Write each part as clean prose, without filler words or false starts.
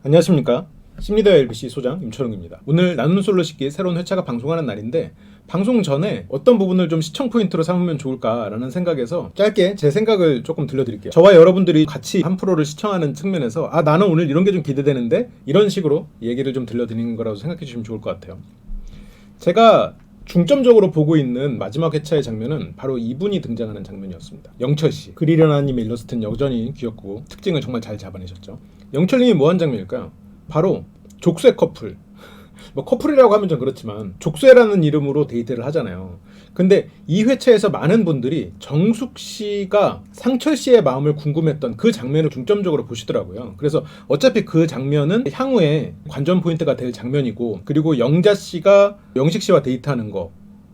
안녕하십니까. 심리대 LBC 소장 임철웅입니다. 오늘 나누는 솔로 식기 새로운 회차가 방송하는 날인데 방송 전에 어떤 부분을 좀 시청 포인트로 삼으면 좋을까라는 생각에서 짧게 제 생각을 조금 들려드릴게요. 저와 여러분들이 같이 한 프로를 시청하는 측면에서 나는 오늘 이런 게 좀 기대되는데 이런 식으로 얘기를 좀 들려드리는 거라고 생각해 주시면 좋을 것 같아요. 제가 중점적으로 보고 있는 마지막 회차의 장면은 바로 이분이 등장하는 장면이었습니다. 영철씨. 그리려나님의 일러스트는 여전히 귀엽고 특징을 정말 잘 잡아내셨죠. 영철님이 뭐한 장면일까요? 바로 족쇄 커플. 뭐 커플이라고 하면 좀 그렇지만 족쇄라는 이름으로 데이트를 하잖아요. 근데 이 회차에서 많은 분들이 정숙 씨가 상철 씨의 마음을 궁금했던 그 장면을 중점적으로 보시더라고요. 그래서 어차피 그 장면은 향후에 관전 포인트가 될 장면이고, 그리고 영자 씨가 영식 씨와 데이트하는 거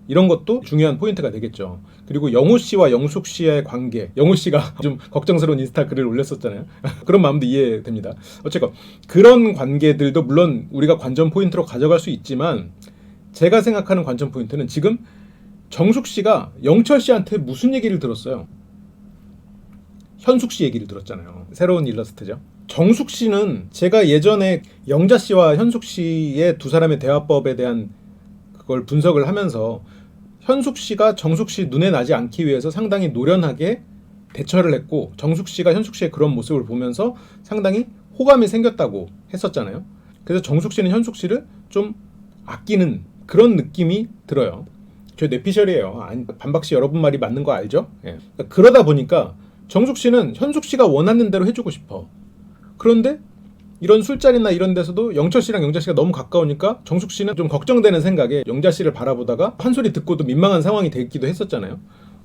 이런 것도 중요한 포인트가 되겠죠. 그리고 영호 씨와 영숙 씨의 관계, 영호 씨가 좀 걱정스러운 인스타 글을 올렸었잖아요. 그런 마음도 이해됩니다. 어쨌건 그런 관계들도 물론 우리가 관전 포인트로 가져갈 수 있지만, 제가 생각하는 관전 포인트는 지금 정숙 씨가 영철 씨한테 무슨 얘기를 들었어요? 현숙 씨 얘기를 들었잖아요. 새로운 일러스트죠. 정숙 씨는 제가 예전에 영자 씨와 현숙 씨의 두 사람의 대화법에 대한 그걸 분석을 하면서 현숙 씨가 정숙 씨 눈에 나지 않기 위해서 상당히 노련하게 대처를 했고, 정숙 씨가 현숙 씨의 그런 모습을 보면서 상당히 호감이 생겼다고 했었잖아요. 그래서 정숙 씨는 현숙 씨를 좀 아끼는 그런 느낌이 들어요. 저 뇌피셜이에요. 반박 씨 여러분 말이 맞는 거 알죠? 예. 그러다 보니까 정숙 씨는 현숙 씨가 원하는 대로 해주고 싶어. 그런데 이런 술자리나 이런 데서도 영철 씨랑 영자 씨가 너무 가까우니까 정숙 씨는 좀 걱정되는 생각에 영자 씨를 바라보다가 한 소리 듣고도 민망한 상황이 되기도 했었잖아요.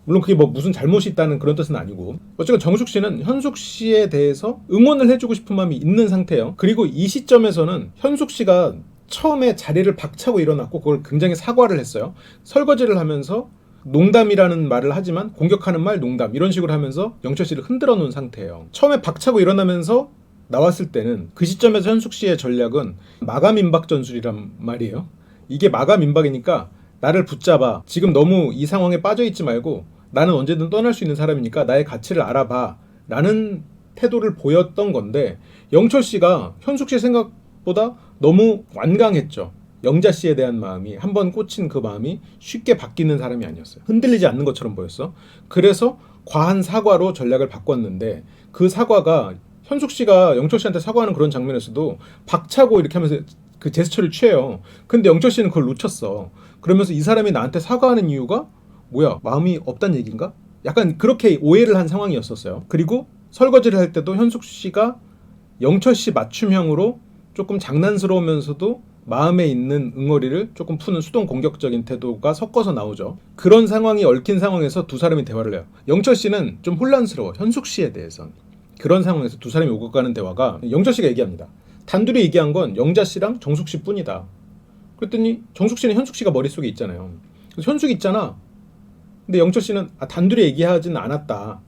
물론 그게 뭐 무슨 잘못이 있다는 그런 뜻은 아니고, 어쨌든 정숙 씨는 현숙 씨에 대해서 응원을 해주고 싶은 마음이 있는 상태예요. 그리고 이 시점에서는 현숙 씨가 처음에 자리를 박차고 일어났고 그걸 굉장히 사과를 했어요. 설거지를 하면서 농담이라는 말을 하지만 공격하는 말 농담 이런 식으로 하면서 영철 씨를 흔들어 놓은 상태예요. 처음에 박차고 일어나면서 나왔을 때는 그 시점에서 현숙 씨의 전략은 마감 임박 전술이란 말이에요. 이게 마감 임박이니까 나를 붙잡아. 지금 너무 이 상황에 빠져 있지 말고 나는 언제든 떠날 수 있는 사람이니까 나의 가치를 알아봐. 라는 태도를 보였던 건데, 영철 씨가 현숙 씨 생각보다 너무 완강했죠. 영자 씨에 대한 마음이, 한번 꽂힌 그 마음이 쉽게 바뀌는 사람이 아니었어요. 흔들리지 않는 것처럼 보였어. 그래서 과한 사과로 전략을 바꿨는데, 그 사과가 현숙 씨가 영철 씨한테 사과하는 그런 장면에서도 박차고 이렇게 하면서 그 제스처를 취해요. 근데 영철 씨는 그걸 놓쳤어. 그러면서 이 사람이 나한테 사과하는 이유가 뭐야? 마음이 없단 얘기인가? 약간 그렇게 오해를 한 상황이었었어요. 그리고 설거지를 할 때도 현숙 씨가 영철 씨 맞춤형으로 조금 장난스러우면서도 마음에 있는 응어리를 조금 푸는 수동 공격적인 태도가 섞어서 나오죠. 그런 상황이 얽힌 상황에서 두 사람이 대화를 해요. 영철 씨는 좀 혼란스러워, 현숙 씨에 대해선. 그런 상황에서 두 사람이 오고 가는 대화가, 영철 씨가 얘기합니다. 단둘이 얘기한 건 영자 씨랑 정숙 씨 뿐이다. 그랬더니 정숙 씨는 현숙 씨가 머릿속에 있잖아요. 그래서 현숙 있잖아. 근데 영철 씨는 단둘이 얘기하진 않았다.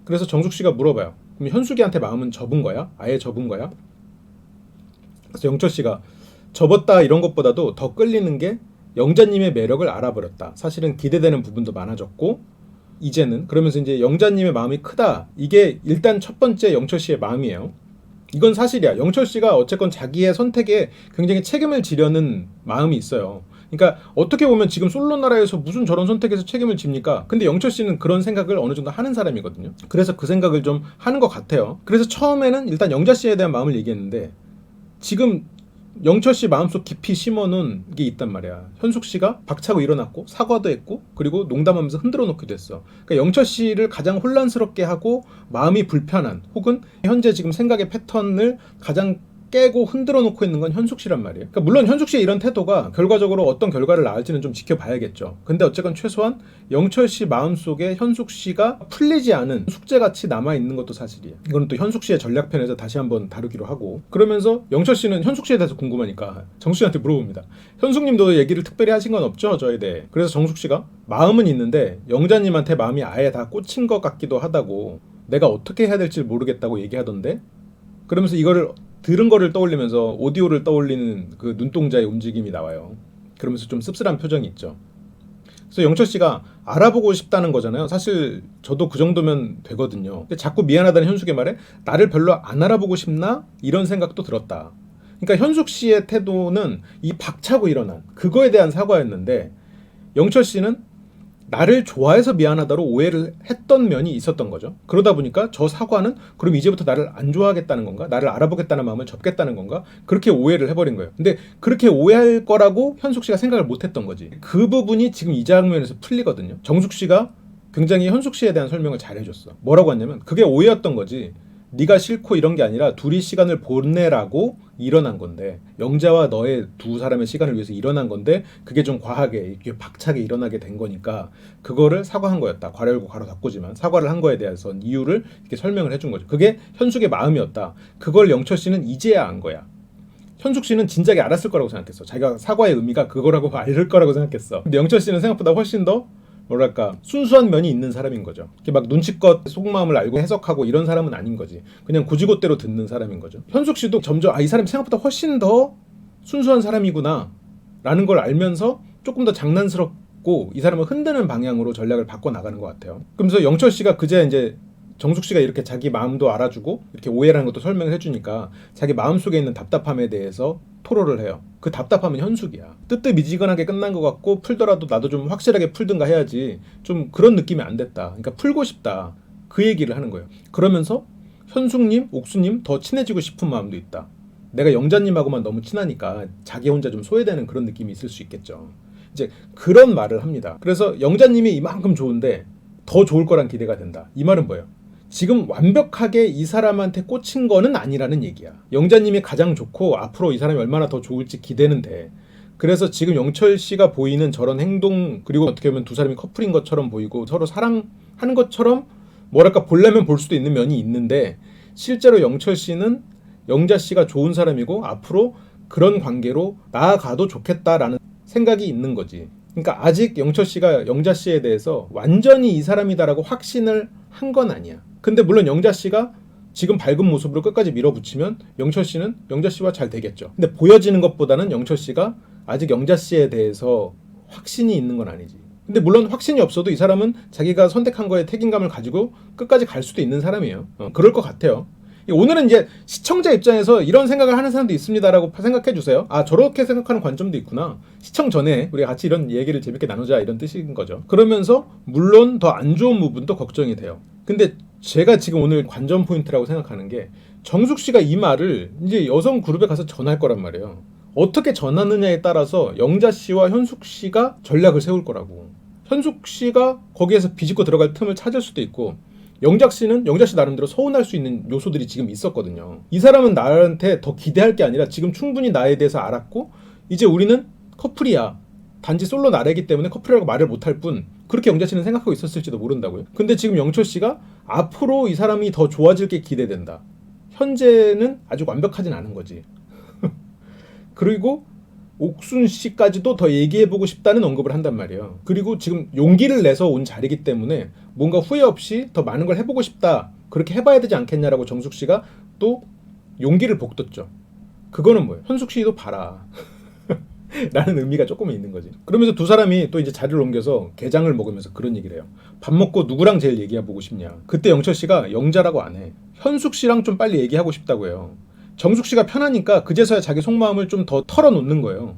그래서 정숙 씨가 물어봐요. 그럼 현숙이한테 마음은 접은 거야? 아예 접은 거야? 그래서 영철 씨가 접었다 이런 것보다도 더 끌리는 게 영자님의 매력을 알아버렸다. 사실은 기대되는 부분도 많아졌고 이제는, 그러면서 이제 영자님의 마음이 크다. 이게 일단 첫 번째 영철 씨의 마음이에요. 이건 사실이야. 영철 씨가 어쨌건 자기의 선택에 굉장히 책임을 지려는 마음이 있어요. 그러니까 어떻게 보면 지금 솔로 나라에서 무슨 저런 선택에서 책임을 집니까? 근데 영철 씨는 그런 생각을 어느 정도 하는 사람이거든요. 그래서 그 생각을 좀 하는 것 같아요. 그래서 처음에는 일단 영자 씨에 대한 마음을 얘기했는데, 지금 영철 씨 마음속 깊이 심어놓은 게 있단 말이야. 현숙 씨가 박차고 일어났고 사과도 했고 그리고 농담하면서 흔들어 놓기도 했어. 그러니까 영철 씨를 가장 혼란스럽게 하고 마음이 불편한, 혹은 현재 지금 생각의 패턴을 가장 깨고 흔들어 놓고 있는 건 현숙 씨란 말이에요. 그러니까 물론 현숙 씨의 이런 태도가 결과적으로 어떤 결과를 낳을지는 좀 지켜봐야겠죠. 근데 어쨌건 최소한 영철 씨 마음속에 현숙 씨가 풀리지 않은 숙제같이 남아있는 것도 사실이에요. 이건 또 현숙 씨의 전략편에서 다시 한번 다루기로 하고, 그러면서 영철 씨는 현숙 씨에 대해서 궁금하니까 정숙 씨한테 물어봅니다. 현숙 님도 얘기를 특별히 하신 건 없죠? 저에 대해. 그래서 정숙 씨가 마음은 있는데 영자님한테 마음이 아예 다 꽂힌 것 같기도 하다고, 내가 어떻게 해야 될지 모르겠다고 얘기하던데? 그러면서 이거를 들은 거를 떠올리면서 오디오를 떠올리는 그 눈동자의 움직임이 나와요. 그러면서 좀 씁쓸한 표정이 있죠. 그래서 영철 씨가 알아보고 싶다는 거잖아요. 사실 저도 그 정도면 되거든요. 근데 자꾸 미안하다는 현숙의 말에 나를 별로 안 알아보고 싶나? 이런 생각도 들었다. 그러니까 현숙 씨의 태도는 이 박차고 일어난 그거에 대한 사과였는데 영철 씨는 나를 좋아해서 미안하다로 오해를 했던 면이 있었던 거죠. 그러다 보니까 저 사과는 그럼 이제부터 나를 안 좋아하겠다는 건가? 나를 알아보겠다는 마음을 접겠다는 건가? 그렇게 오해를 해버린 거예요. 근데 그렇게 오해할 거라고 현숙 씨가 생각을 못 했던 거지. 그 부분이 지금 이 장면에서 풀리거든요. 정숙 씨가 굉장히 현숙 씨에 대한 설명을 잘 해줬어. 뭐라고 했냐면 그게 오해였던 거지. 네가 싫고 이런 게 아니라 둘이 시간을 보내라고 일어난 건데 영자와 너의 두 사람의 시간을 위해서 일어난 건데 그게 좀 과하게 이렇게 박차게 일어나게 된 거니까 그거를 사과한 거였다. 괄호 열고 괄호 닫고지만 사과를 한 거에 대해서 이유를 이렇게 설명을 해준 거죠. 그게 현숙의 마음이었다. 그걸 영철 씨는 이제야 안 거야. 현숙 씨는 진작에 알았을 거라고 생각했어. 자기가 사과의 의미가 그거라고 알을 거라고 생각했어. 근데 영철 씨는 생각보다 훨씬 더 뭐랄까 순수한 면이 있는 사람인 거죠. 이렇게 막 눈치껏 속마음을 알고 해석하고 이런 사람은 아닌 거지. 그냥 고지고대로 듣는 사람인 거죠. 현숙 씨도 점점 이 사람이 생각보다 훨씬 더 순수한 사람이구나 라는 걸 알면서 조금 더 장난스럽고 이 사람을 흔드는 방향으로 전략을 바꿔 나가는 것 같아요. 그러면서 영철 씨가 그제 이제 정숙 씨가 이렇게 자기 마음도 알아주고 이렇게 오해라는 것도 설명을 해주니까 자기 마음속에 있는 답답함에 대해서 토로를 해요. 그 답답함은 현숙이야. 뜨뜻미지근하게 끝난 것 같고 풀더라도 나도 좀 확실하게 풀든가 해야지 좀 그런 느낌이 안 됐다. 그러니까 풀고 싶다. 그 얘기를 하는 거예요. 그러면서 현숙님, 옥수님 더 친해지고 싶은 마음도 있다. 내가 영자님하고만 너무 친하니까 자기 혼자 좀 소외되는 그런 느낌이 있을 수 있겠죠. 이제 그런 말을 합니다. 그래서 영자님이 이만큼 좋은데 더 좋을 거란 기대가 된다. 이 말은 뭐예요? 지금 완벽하게 이 사람한테 꽂힌 거는 아니라는 얘기야. 영자님이 가장 좋고 앞으로 이 사람이 얼마나 더 좋을지 기대는 돼. 그래서 지금 영철 씨가 보이는 저런 행동 그리고 어떻게 보면 두 사람이 커플인 것처럼 보이고 서로 사랑하는 것처럼 뭐랄까 보려면 볼 수도 있는 면이 있는데 실제로 영철 씨는 영자 씨가 좋은 사람이고 앞으로 그런 관계로 나아가도 좋겠다라는 생각이 있는 거지. 그러니까 아직 영철 씨가 영자 씨에 대해서 완전히 이 사람이다라고 확신을 한 건 아니야. 근데 물론 영자 씨가 지금 밝은 모습으로 끝까지 밀어붙이면 영철 씨는 영자 씨와 잘 되겠죠. 근데 보여지는 것보다는 영철 씨가 아직 영자 씨에 대해서 확신이 있는 건 아니지. 근데 물론 확신이 없어도 이 사람은 자기가 선택한 거에 책임감을 가지고 끝까지 갈 수도 있는 사람이에요. 그럴 것 같아요. 오늘은 이제 시청자 입장에서 이런 생각을 하는 사람도 있습니다라고 생각해 주세요. 아, 저렇게 생각하는 관점도 있구나. 시청 전에 우리가 같이 이런 얘기를 재밌게 나누자 이런 뜻인 거죠. 그러면서 물론 더 안 좋은 부분도 걱정이 돼요. 근데 제가 지금 오늘 관전 포인트라고 생각하는 게 정숙 씨가 이 말을 이제 여성 그룹에 가서 전할 거란 말이에요. 어떻게 전하느냐에 따라서 영자 씨와 현숙 씨가 전략을 세울 거라고. 현숙 씨가 거기에서 비집고 들어갈 틈을 찾을 수도 있고 영자 씨는 영자 씨 나름대로 서운할 수 있는 요소들이 지금 있었거든요. 이 사람은 나한테 더 기대할 게 아니라 지금 충분히 나에 대해서 알았고 이제 우리는 커플이야. 단지 솔로 나래기 때문에 커플이라고 말을 못할 뿐 그렇게 영자 씨는 생각하고 있었을지도 모른다고요. 근데 지금 영철 씨가 앞으로 이 사람이 더 좋아질 게 기대된다. 현재는 아직 완벽하진 않은 거지. 그리고 옥순 씨까지도 더 얘기해보고 싶다는 언급을 한단 말이에요. 그리고 지금 용기를 내서 온 자리이기 때문에 뭔가 후회 없이 더 많은 걸 해보고 싶다. 그렇게 해봐야 되지 않겠냐라고 정숙 씨가 또 용기를 북돋죠. 그거는 뭐예요? 현숙 씨도 봐라. 라는 의미가 조금은 있는 거지. 그러면서 두 사람이 또 이제 자리를 옮겨서 게장을 먹으면서 그런 얘기를 해요. 밥 먹고 누구랑 제일 얘기해보고 싶냐. 그때 영철 씨가 영자라고 안 해. 현숙 씨랑 좀 빨리 얘기하고 싶다고 해요. 정숙 씨가 편하니까 그제서야 자기 속마음을 좀 더 털어놓는 거예요.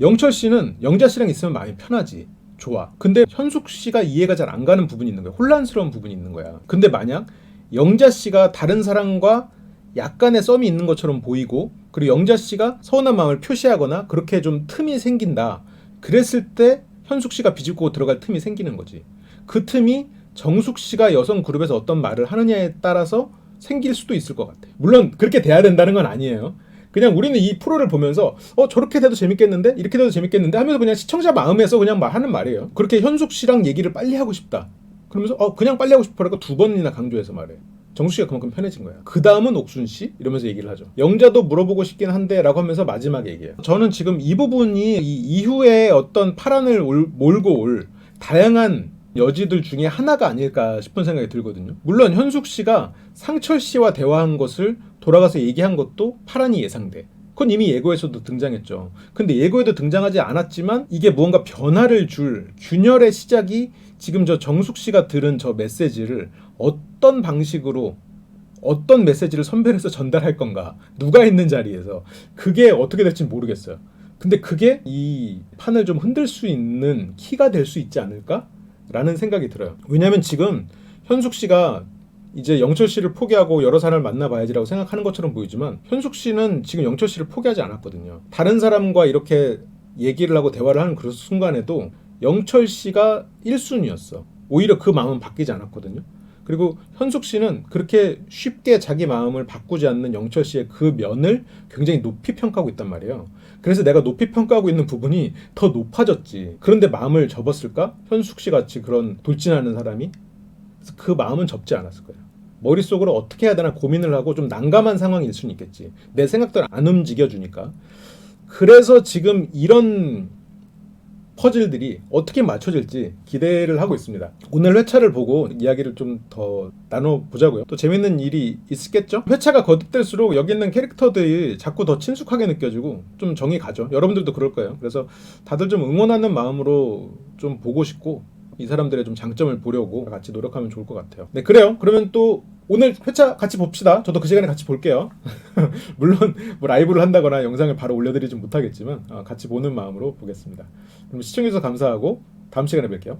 영철 씨는 영자 씨랑 있으면 마음이 편하지. 좋아. 근데 현숙 씨가 이해가 잘 안 가는 부분이 있는 거야. 혼란스러운 부분이 있는 거야. 근데 만약 영자 씨가 다른 사람과 약간의 썸이 있는 것처럼 보이고 그리고 영자 씨가 서운한 마음을 표시하거나 그렇게 좀 틈이 생긴다. 그랬을 때 현숙 씨가 비집고 들어갈 틈이 생기는 거지. 그 틈이 정숙 씨가 여성 그룹에서 어떤 말을 하느냐에 따라서 생길 수도 있을 것 같아요. 물론 그렇게 돼야 된다는 건 아니에요. 그냥 우리는 이 프로를 보면서 저렇게 돼도 재밌겠는데? 이렇게 돼도 재밌겠는데? 하면서 그냥 시청자 마음에서 그냥 하는 말이에요. 그렇게 현숙 씨랑 얘기를 빨리 하고 싶다. 그러면서 그냥 빨리 하고 싶어라고 두 번이나 강조해서 말해. 정숙 씨가 그만큼 편해진 거야. 그 다음은 옥순 씨? 이러면서 얘기를 하죠. 영자도 물어보고 싶긴 한데 라고 하면서 마지막에 얘기해요. 저는 지금 이 부분이 이 이후에 어떤 파란을 몰고 올 다양한 여지들 중에 하나가 아닐까 싶은 생각이 들거든요. 물론 현숙 씨가 상철 씨와 대화한 것을 돌아가서 얘기한 것도 파란이 예상돼. 그건 이미 예고에서도 등장했죠. 근데 예고에도 등장하지 않았지만 이게 무언가 변화를 줄 균열의 시작이 지금 저 정숙 씨가 들은 저 메시지를 어떤 방식으로 어떤 메시지를 선별해서 전달할 건가, 누가 있는 자리에서, 그게 어떻게 될지 모르겠어요. 근데 그게 이 판을 좀 흔들 수 있는 키가 될 수 있지 않을까라는 생각이 들어요. 왜냐하면 지금 현숙 씨가 이제 영철 씨를 포기하고 여러 사람을 만나봐야지라고 생각하는 것처럼 보이지만, 현숙 씨는 지금 영철 씨를 포기하지 않았거든요. 다른 사람과 이렇게 얘기를 하고 대화를 하는 그 순간에도 영철 씨가 1순위였어. 오히려 그 마음은 바뀌지 않았거든요. 그리고 현숙 씨는 그렇게 쉽게 자기 마음을 바꾸지 않는 영철 씨의 그 면을 굉장히 높이 평가하고 있단 말이에요. 그래서 내가 높이 평가하고 있는 부분이 더 높아졌지. 그런데 마음을 접었을까? 현숙 씨 같이 그런 돌진하는 사람이? 그래서 그 마음은 접지 않았을 거예요. 머릿속으로 어떻게 해야 되나 고민을 하고 좀 난감한 상황일 수는 있겠지. 내 생각대로 안 움직여주니까. 그래서 지금 이런 퍼즐들이 어떻게 맞춰질지 기대를 하고 있습니다. 오늘 회차를 보고 이야기를 좀 더 나눠보자고요. 또 재밌는 일이 있겠죠? 회차가 거듭될수록 여기 있는 캐릭터들이 자꾸 더 친숙하게 느껴지고 좀 정이 가죠. 여러분들도 그럴 거예요. 그래서 다들 좀 응원하는 마음으로 좀 보고 싶고, 이 사람들의 좀 장점을 보려고 같이 노력하면 좋을 것 같아요. 네, 그래요. 그러면 또 오늘 회차 같이 봅시다. 저도 그 시간에 같이 볼게요. 물론 뭐 라이브를 한다거나 영상을 바로 올려드리진 못하겠지만 같이 보는 마음으로 보겠습니다. 그럼 시청해주셔서 감사하고 다음 시간에 뵐게요.